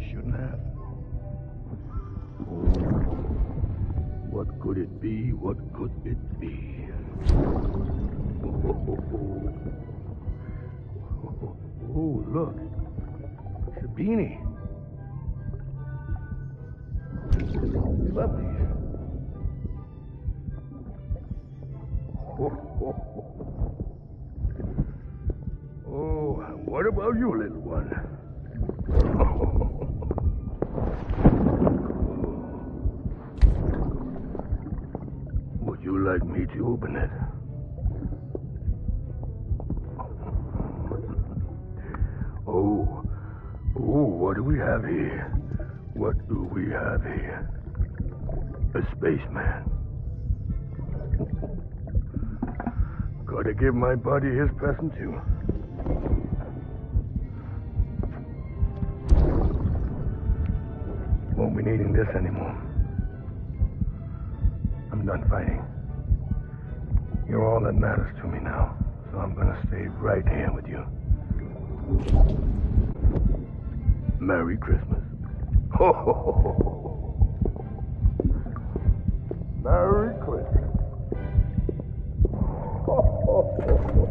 You shouldn't have. What could it be? What could it be? Oh, look. It's a beanie. Lovely. Oh, what about you, little one? Would you like me to open it? Oh, what do we have here? What do we have here? A spaceman. Gotta give my buddy his present too. Won't be needing this anymore. I'm done fighting. You're all that matters to me now, so I'm gonna stay right here with you. Merry Christmas. Ho, ho, ho, ho, ho. Merry Christmas. Ho, ho, ho, ho.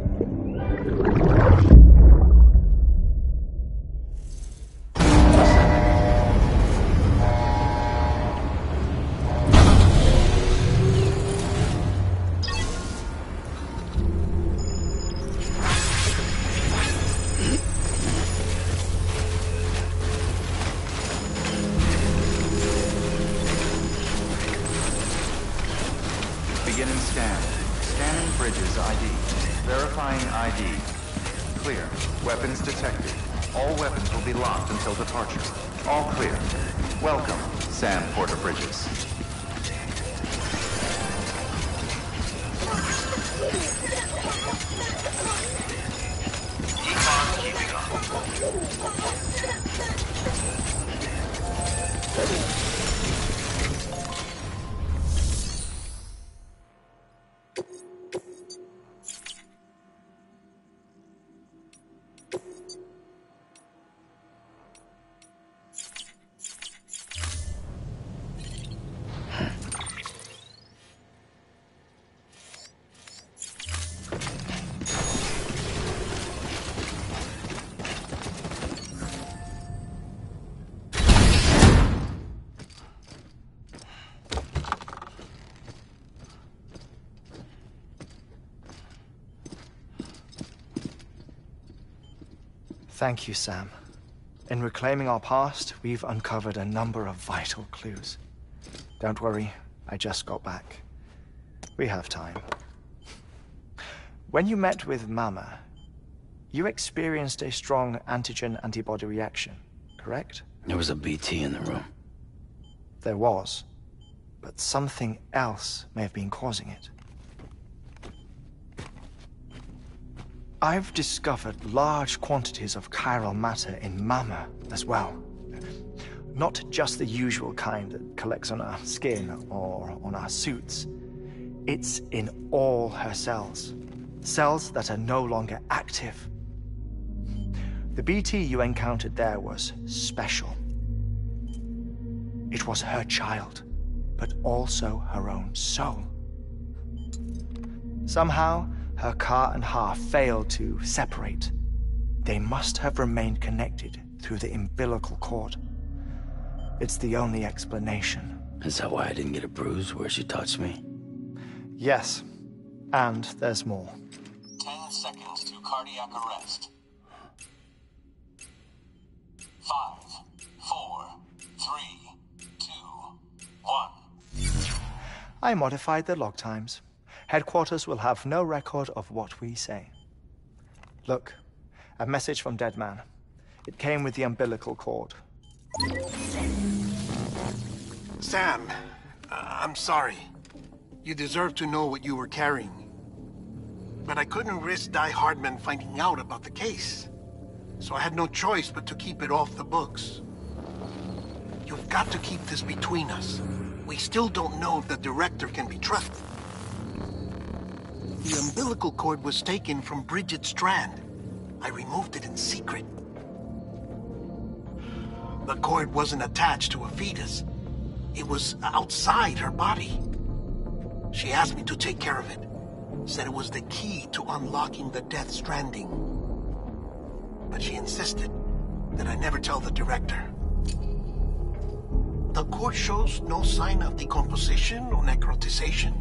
Beginning scan. Scanning bridges ID. Verifying ID. Clear. Weapons detected. All weapons will be locked until departure. All clear. Welcome, Sam Porter Bridges. Econ keeping up. Thank you, Sam. In reclaiming our past, we've uncovered a number of vital clues. Don't worry, I just got back. We have time. When you met with Mama, you experienced a strong antigen-antibody reaction, correct? There was a BT in the room. There was, but something else may have been causing it. I've discovered large quantities of chiral matter in Mama as well. Not just the usual kind that collects on our skin or on our suits. It's in all her cells. Cells that are no longer active. The BT you encountered there was special. It was her child, but also her own soul. Somehow, her car and half failed to separate. They must have remained connected through the umbilical cord. It's the only explanation. Is that why I didn't get a bruise where she touched me? Yes, and there's more. 10 seconds to cardiac arrest. 5, 4, 3, 2, 1. I modified the log times. Headquarters will have no record of what we say. Look, a message from Dead Man. It came with the umbilical cord. Sam, I'm sorry. You deserve to know what you were carrying. But I couldn't risk Die Hardman finding out about the case. So I had no choice but to keep it off the books. You've got to keep this between us. We still don't know if the director can be trusted. The umbilical cord was taken from Bridget Strand. I removed it in secret. The cord wasn't attached to a fetus. It was outside her body. She asked me to take care of it. Said it was the key to unlocking the Death Stranding. But she insisted that I never tell the director. The cord shows no sign of decomposition or necrotization.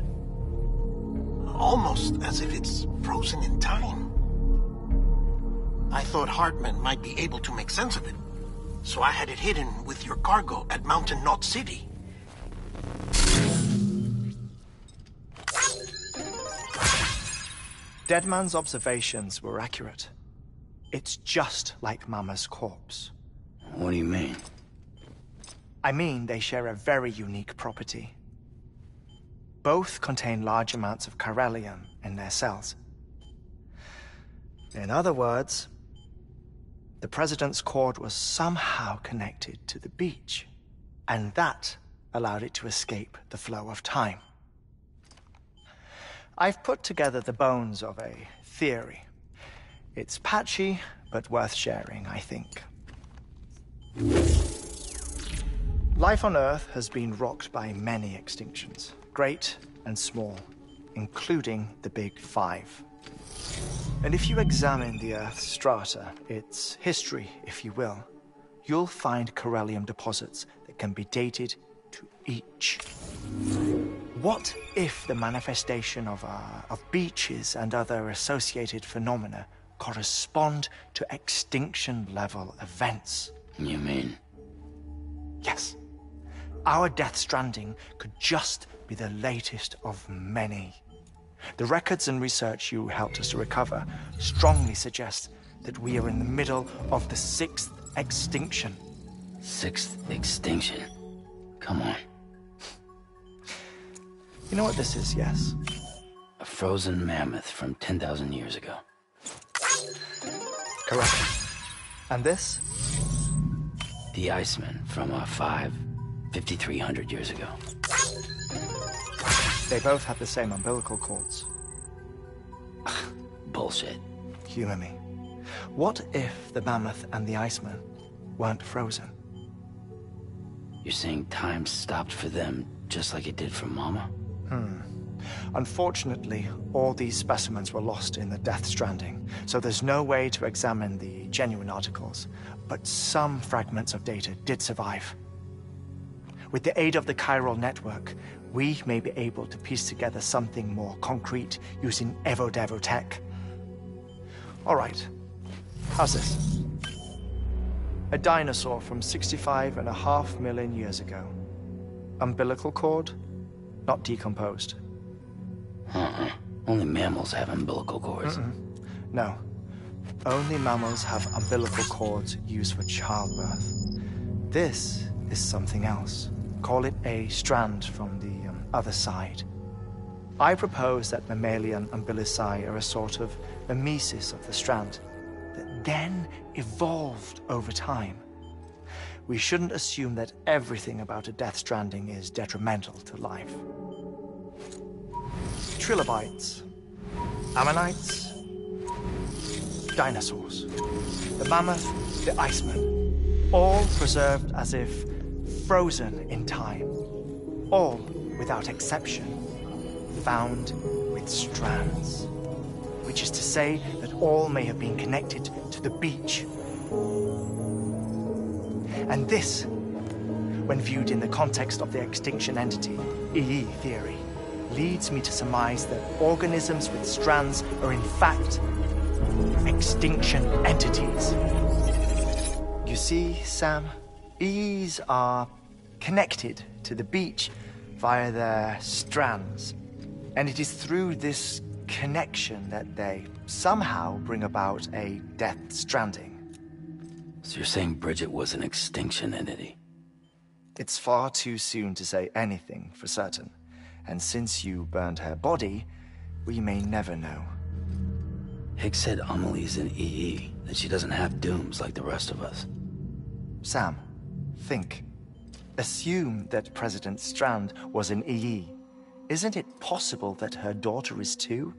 Almost as if it's frozen in time. I thought Hartman might be able to make sense of it. So I had it hidden with your cargo at Mountain Knot City. Deadman's observations were accurate. It's just like Mama's corpse. What do you mean? I mean they share a very unique property. Both contain large amounts of chiralium in their cells. In other words, the President's cord was somehow connected to the beach, and that allowed it to escape the flow of time. I've put together the bones of a theory. It's patchy, but worth sharing, I think. Life on Earth has been rocked by many extinctions, great and small, including the Big Five. And if you examine the Earth's strata, its history, if you will, you'll find chiralium deposits that can be dated to each. What if the manifestation of beaches and other associated phenomena correspond to extinction-level events? You mean? Yes. Our Death Stranding could just be the latest of many. The records and research you helped us to recover strongly suggest that we are in the middle of the 6th extinction. 6th extinction? Come on. You know what this is, yes? A frozen mammoth from 10,000 years ago. Correct. And this? The Iceman from 5,300 years ago. They both have the same umbilical cords. Bullshit. Humor me. What if the mammoth and the Iceman weren't frozen? You're saying time stopped for them just like it did for Mama? Unfortunately, all these specimens were lost in the Death Stranding, so there's no way to examine the genuine articles, but some fragments of data did survive. With the aid of the chiral network, we may be able to piece together something more concrete using Evo-Devo tech. All right, how's this? A dinosaur from 65.5 million years ago. Umbilical cord, not decomposed. Only mammals have umbilical cords. No. Only mammals have umbilical cords used for childbirth. This is something else. Call it a strand from the other side. I propose that mammalian umbilici are a sort of mimesis of the strand that then evolved over time. We shouldn't assume that everything about a Death Stranding is detrimental to life. Trilobites, ammonites, dinosaurs, the mammoth, the Iceman, all preserved as if frozen in time, all, without exception, found with strands, which is to say that all may have been connected to the beach. And this, when viewed in the context of the extinction entity, EE theory, leads me to surmise that organisms with strands are in fact extinction entities. You see, Sam, EEs are connected to the beach via their strands. And it is through this connection that they somehow bring about a Death Stranding. So you're saying Bridget was an extinction entity? It's far too soon to say anything for certain. And since you burned her body, we may never know. Higgs said Amelie's an EE, that she doesn't have dooms like the rest of us. Sam, think. Assume that President Strand was an EE. Isn't it possible that her daughter is too?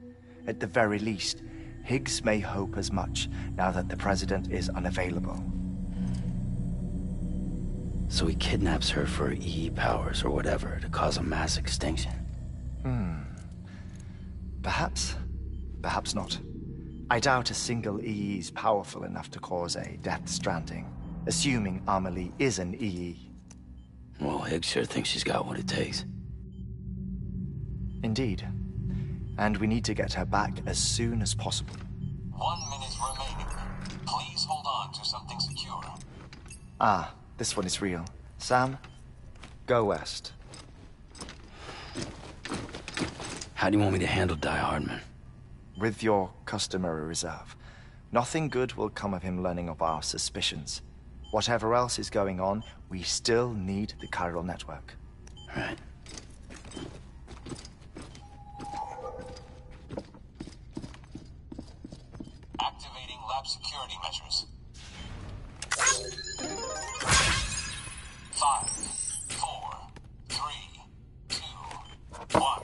At the very least, Higgs may hope as much now that the President is unavailable. So he kidnaps her for EE powers or whatever to cause a mass extinction. Perhaps. Perhaps not. I doubt a single EE is powerful enough to cause a death stranding, assuming Amelie is an EE. Well, Higgs sure thinks she's got what it takes. Indeed. And we need to get her back as soon as possible. 1 minute remaining. Please hold on to something secure. Ah, this one is real. Sam, go west. How do you want me to handle Die Hardman? With your customary reserve. Nothing good will come of him learning of our suspicions. Whatever else is going on, we still need the chiral network. Right. Activating lab security measures. 5, 4, 3, 2, 1.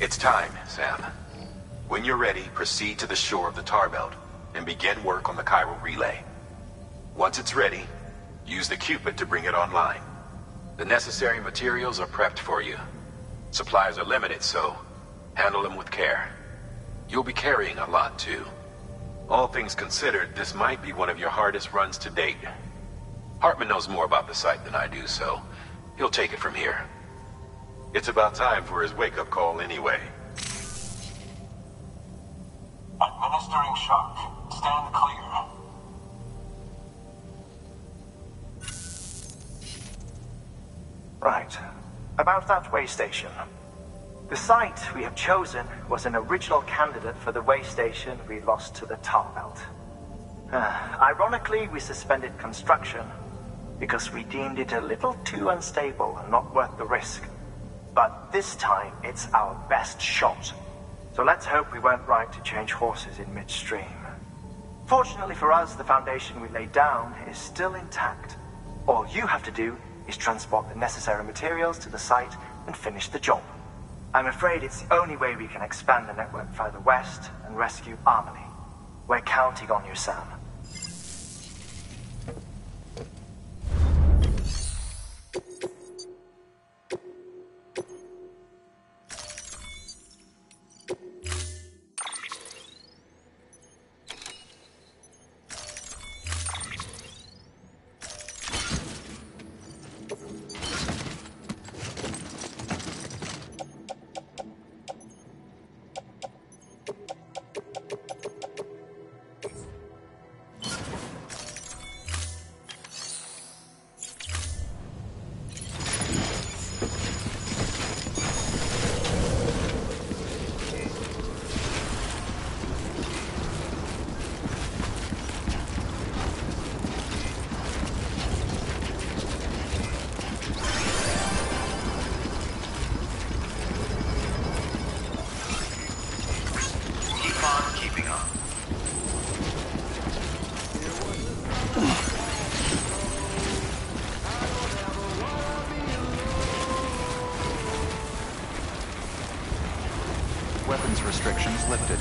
It's time, Sam. When you're ready, proceed to the shore of the tar belt and begin work on the chiral relay. Once it's ready, use the Cupid to bring it online. The necessary materials are prepped for you. Supplies are limited, so handle them with care. You'll be carrying a lot, too. All things considered, this might be one of your hardest runs to date. Hartman knows more about the site than I do, so he'll take it from here. It's about time for his wake-up call anyway. Administering shock. Stand clear. Right. About that way station. The site we have chosen was an original candidate for the way station we lost to the tar belt. Ironically, we suspended construction because we deemed it a little too unstable and not worth the risk. But this time, it's our best shot. So let's hope we weren't right to change horses in midstream. Fortunately for us, the foundation we laid down is still intact. All you have to do is transport the necessary materials to the site and finish the job. I'm afraid it's the only way we can expand the network further west and rescue Amelie. We're counting on you, Sam. Weapons restrictions lifted.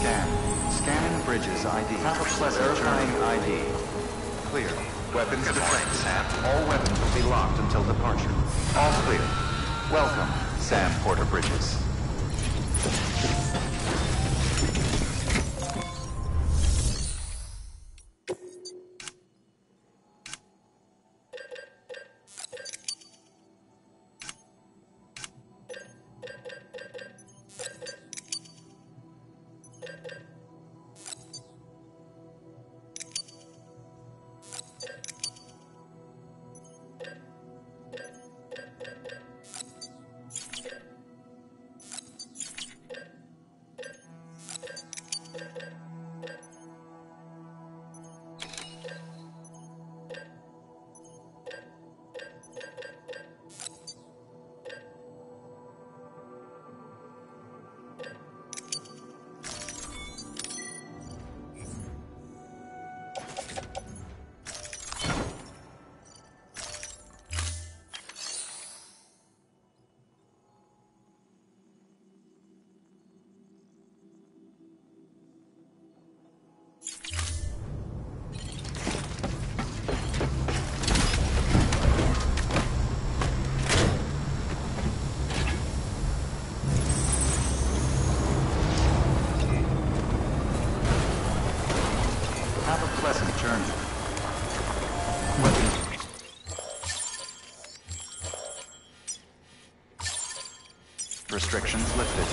Scan. Scanning bridges ID. Have a pleasant verifying ID. Clear. Weapons detected. Sam. All weapons will be locked until departure. All clear. Welcome, Sam Porter Bridges. Have a pleasant journey. Restrictions lifted.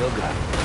Still got it.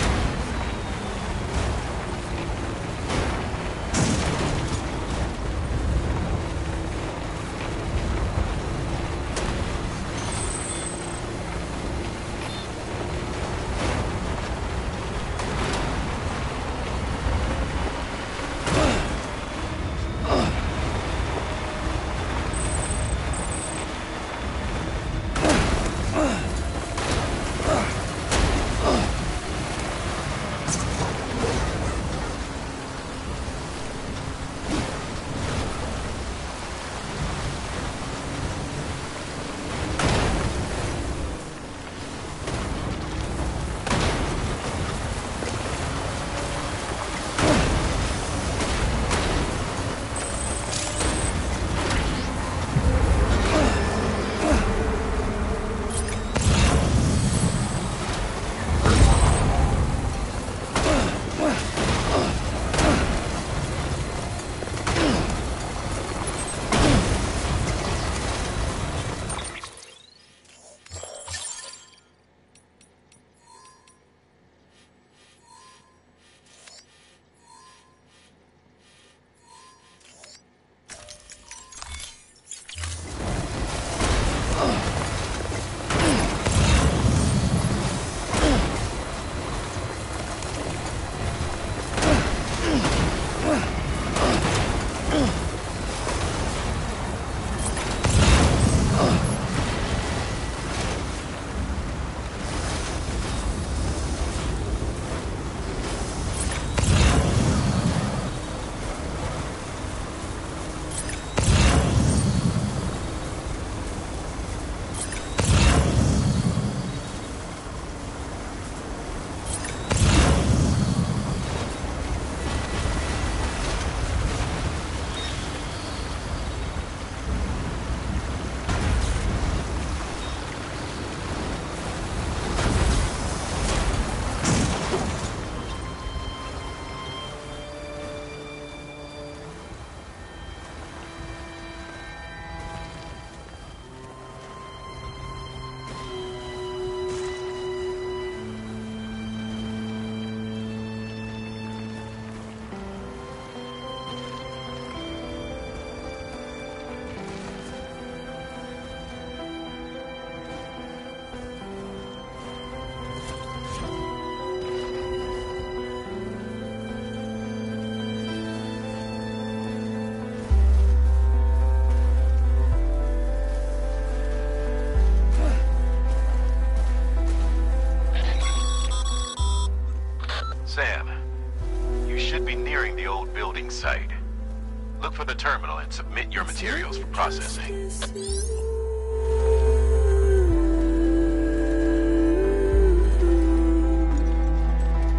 Look for the terminal and submit your materials for processing.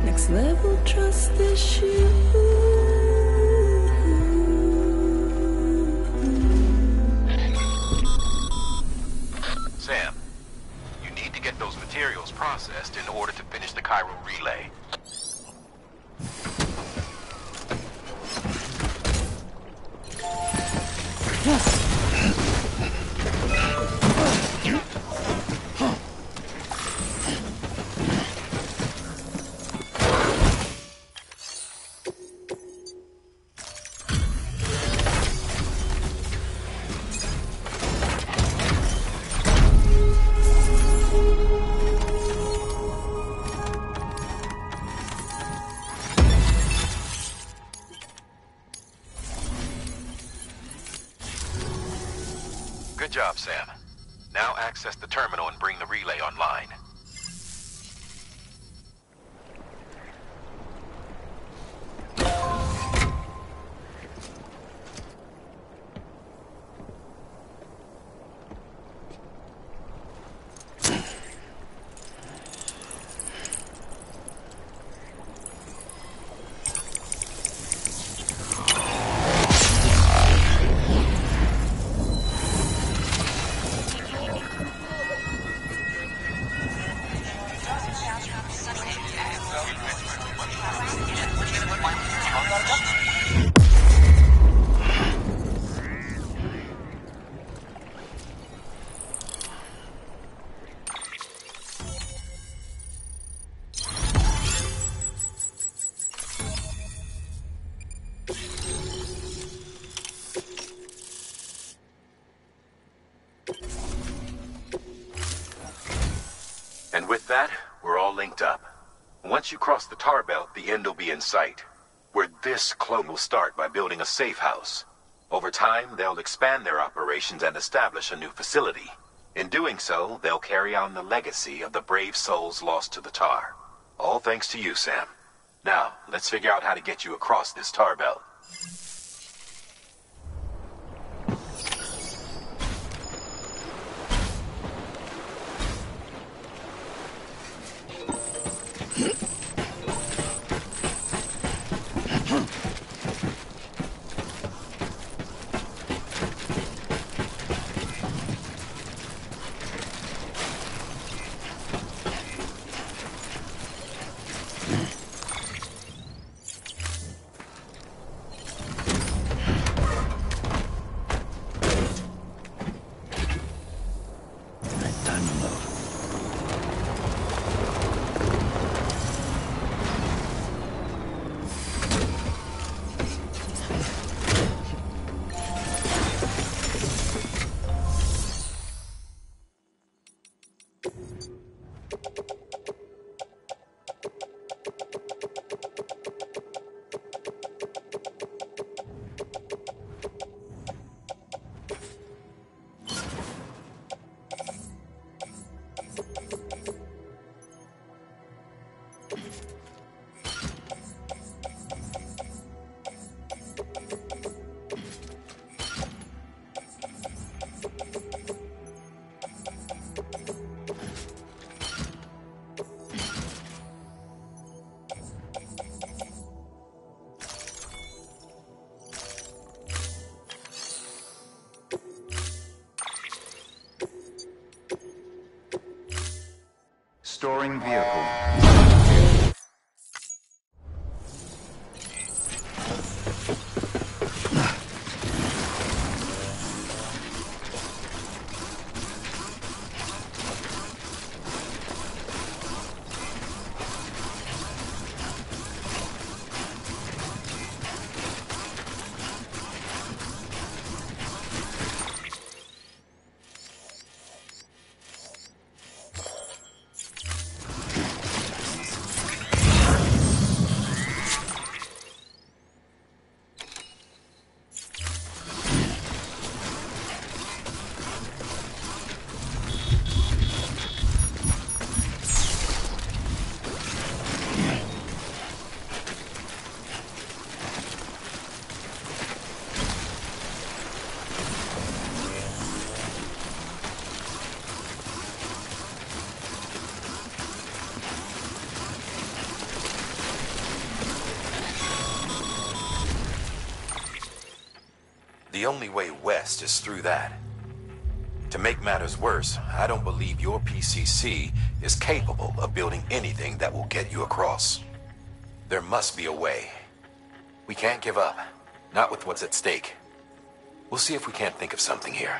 Next level trust issue. Sam, you need to get those materials processed in order to finish the chiral relay. Good job, Sam. Now access the terminal and bring the relay online. And with that, we're all linked up. Once you cross the tar belt, the end will be in sight. Where this clone will start by building a safe house. Over time, they'll expand their operations and establish a new facility. In doing so, they'll carry on the legacy of the brave souls lost to the tar. All thanks to you, Sam. Now, let's figure out how to get you across this tar belt. Storing vehicle. The only way west is through that. To make matters worse, I don't believe your PCC is capable of building anything that will get you across. There must be a way. We can't give up. Not with what's at stake. We'll see if we can't think of something here.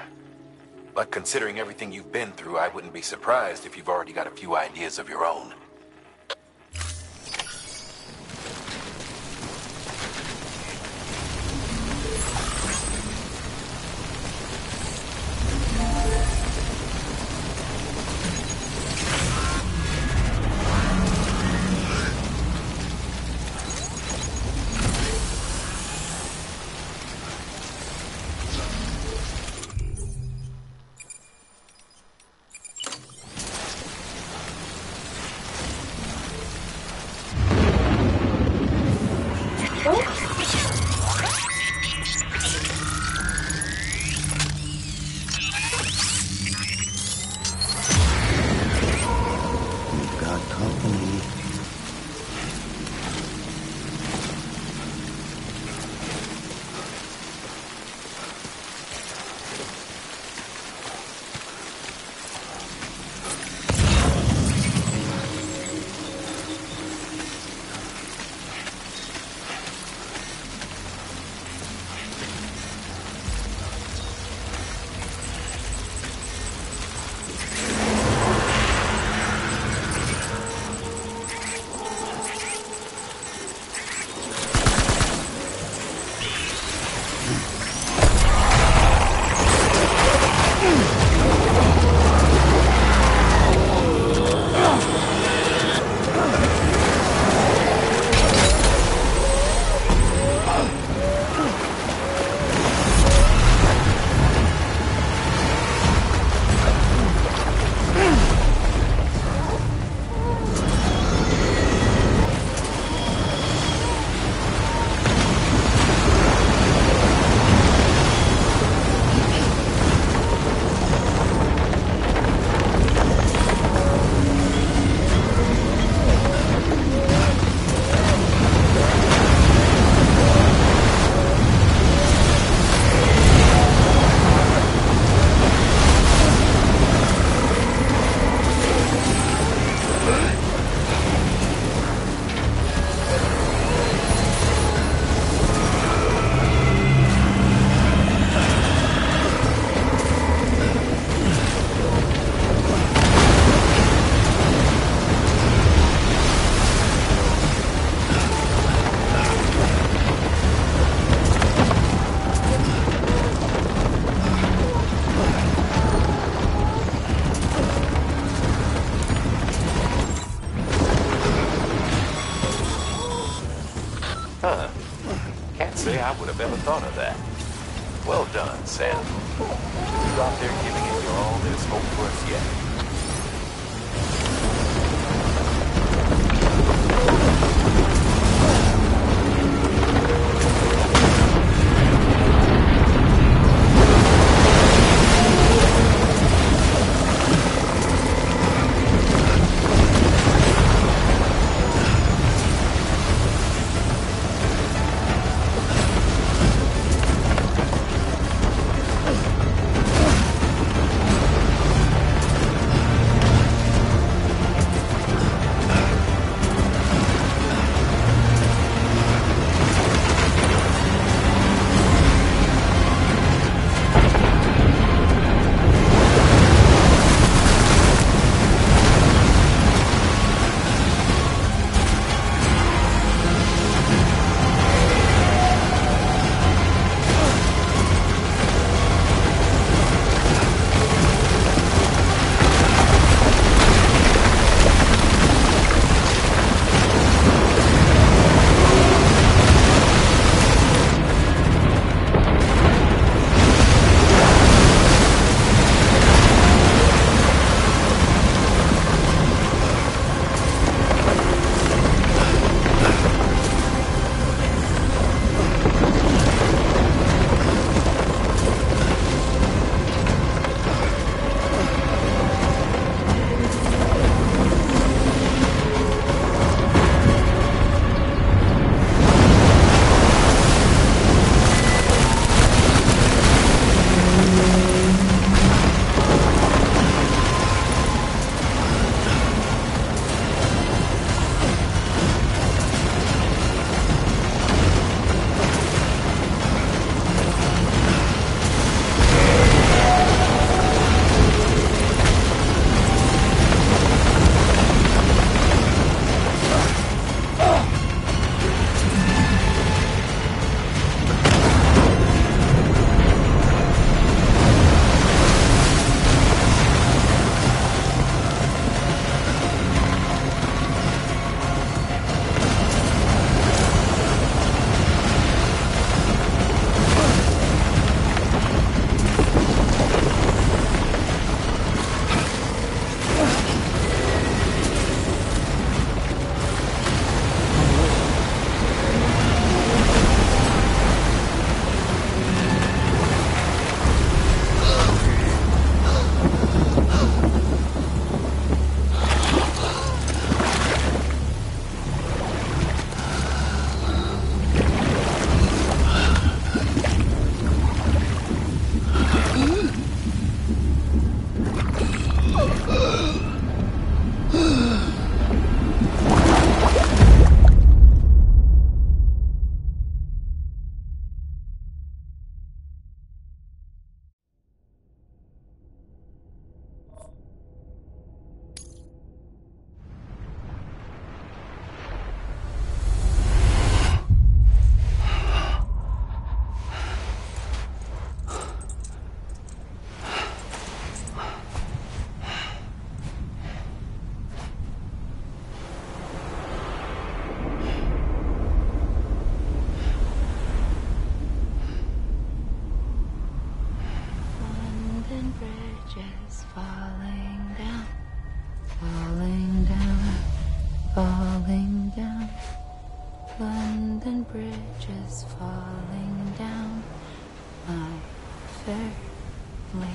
But considering everything you've been through, I wouldn't be surprised if you've already got a few ideas of your own. I would have ever thought of that. Well done, Sam. You out there giving it your all, there's hope for us yet. fair lady.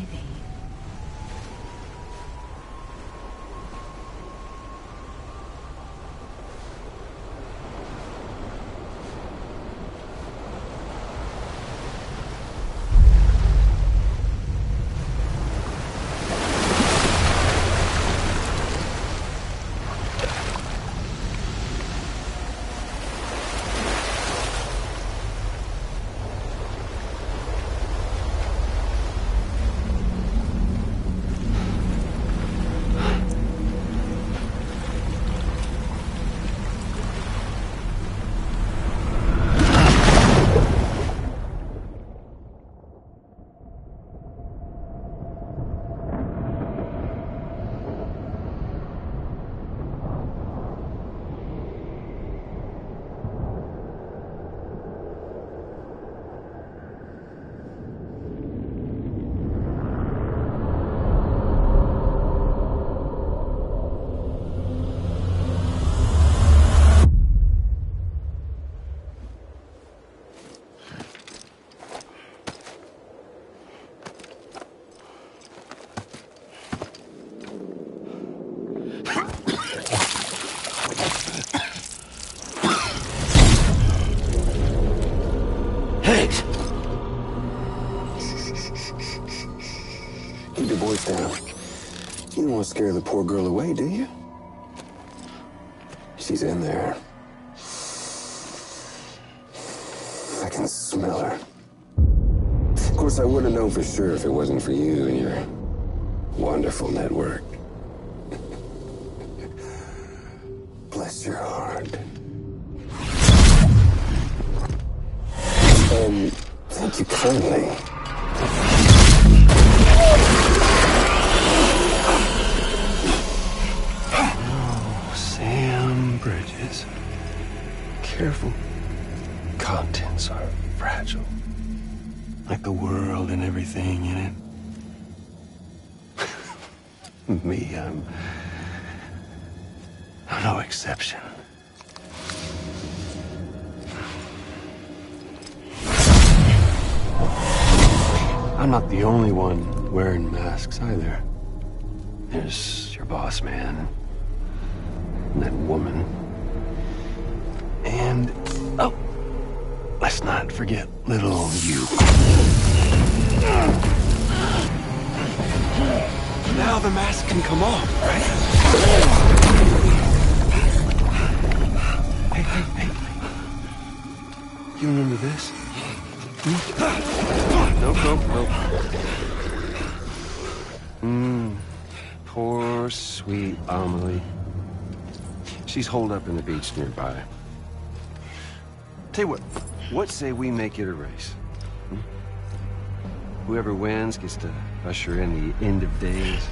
Keep your voice down. You don't want to scare the poor girl away, do you? She's in there. I can smell her. Of course, I wouldn't have known for sure if it wasn't for you and your wonderful network. Bless your heart. And thank you kindly. Oh, Sam Bridges. Careful. Contents are fragile. Like the world and everything in it. Me, I'm no exception. I'm not the only one wearing masks either. There's your boss man, and that woman, and, oh, let's not forget little old you. Now the mask can come off, right? Hey. You remember this? Nope. Poor, sweet Amelie. She's holed up in the beach nearby. Tell you what say we make it a race? Whoever wins gets to usher in the end of days.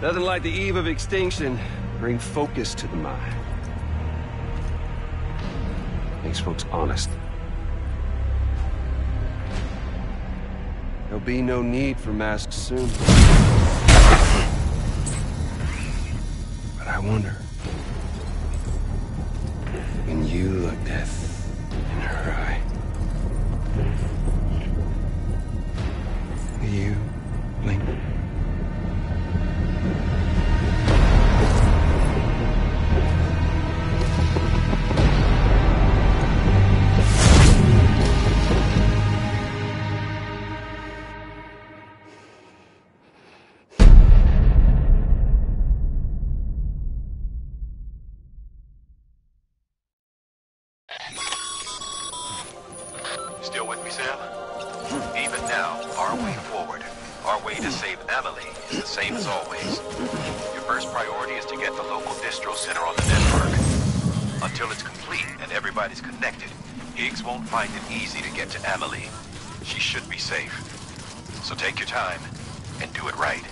Nothing like the eve of extinction. Bring focus to the mind. Makes folks honest. There'll be no need for masks soon. But I wonder, when you look death in her eye, will you blink? Still with me, Sam? Even now, our way forward, our way to save Emily is the same as always. Your first priority is to get the local distro center on the network. Until it's complete and everybody's connected, Higgs won't find it easy to get to Emily. She should be safe. So take your time and do it right.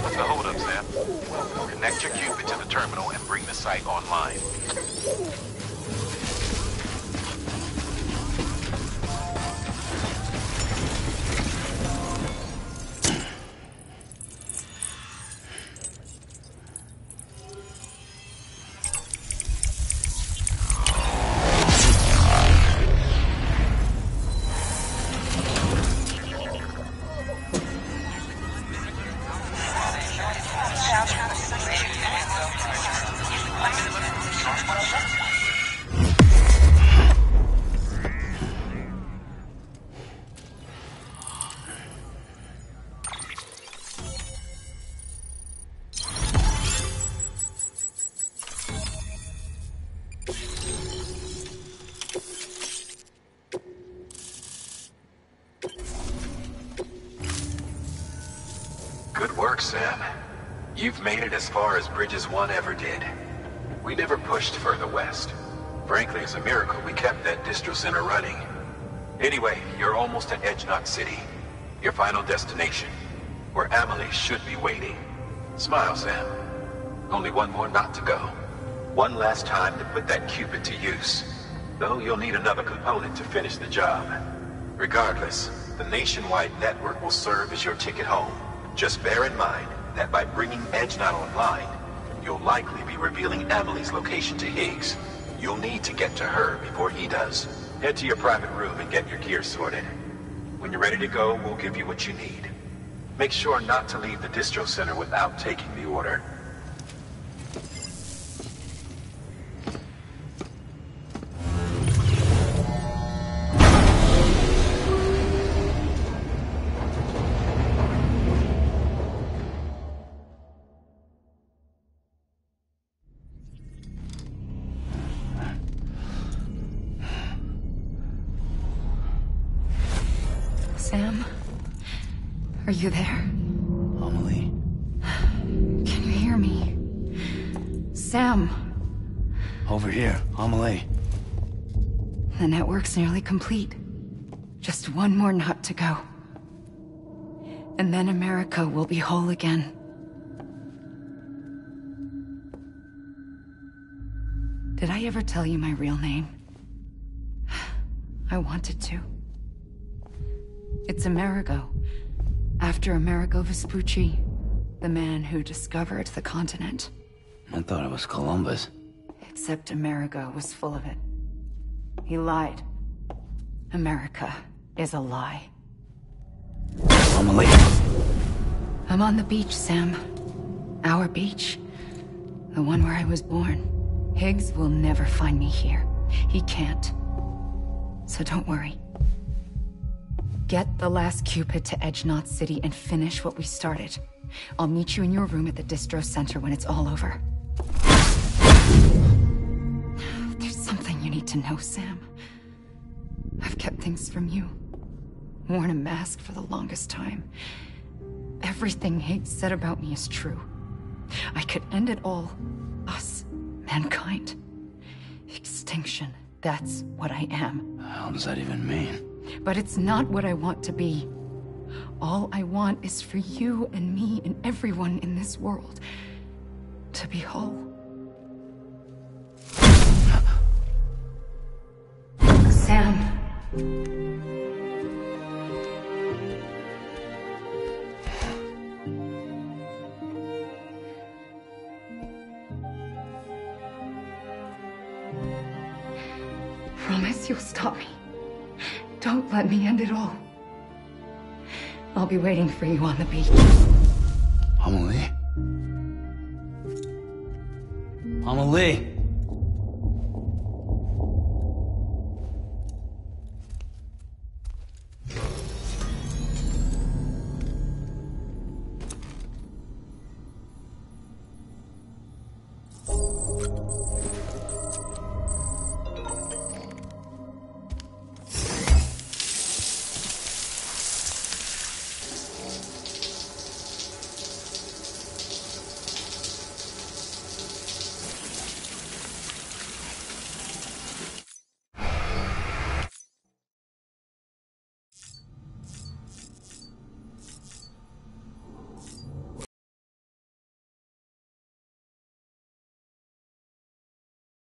What's the holdup, Sam? Connect your Cupid to the terminal and bring the site online. Good work, Sam. You've made it as far as Bridges 1 ever did. We never pushed further west. Frankly, it's a miracle we kept that distro center running. Anyway, you're almost at Edge Knot City, your final destination, where Amelie should be waiting. Smile, Sam. Only one more knot to go. One last time to put that Cupid to use. Though you'll need another component to finish the job. Regardless, the nationwide network will serve as your ticket home. Just bear in mind that by bringing Edge Knot online, you'll likely be revealing Amelie's location to Higgs. You'll need to get to her before he does. Head to your private room and get your gear sorted. When you're ready to go, we'll give you what you need. Make sure not to leave the distro center without taking the order. Sam? Are you there? Amelie? Can you hear me? Sam! Over here, Amelie. The network's nearly complete. Just one more knot to go. And then America will be whole again. Did I ever tell you my real name? I wanted to. It's Amerigo, after Amerigo Vespucci, the man who discovered the continent. I thought it was Columbus. Except Amerigo was full of it. He lied. America is a lie. Amelie. I'm on the beach, Sam. Our beach. The one where I was born. Higgs will never find me here. He can't. So don't worry. Get the last Cupid to Edge Knot City and finish what we started. I'll meet you in your room at the distro center when it's all over. There's something you need to know, Sam. I've kept things from you. Worn a mask for the longest time. Everything Higgs said about me is true. I could end it all. Us. Mankind. Extinction. That's what I am. How does that even mean? But it's not what I want to be. All I want is for you and me and everyone in this world to be whole. Sam. Promise you'll stop me. Don't let me end it all. I'll be waiting for you on the beach. Amelie? Amelie?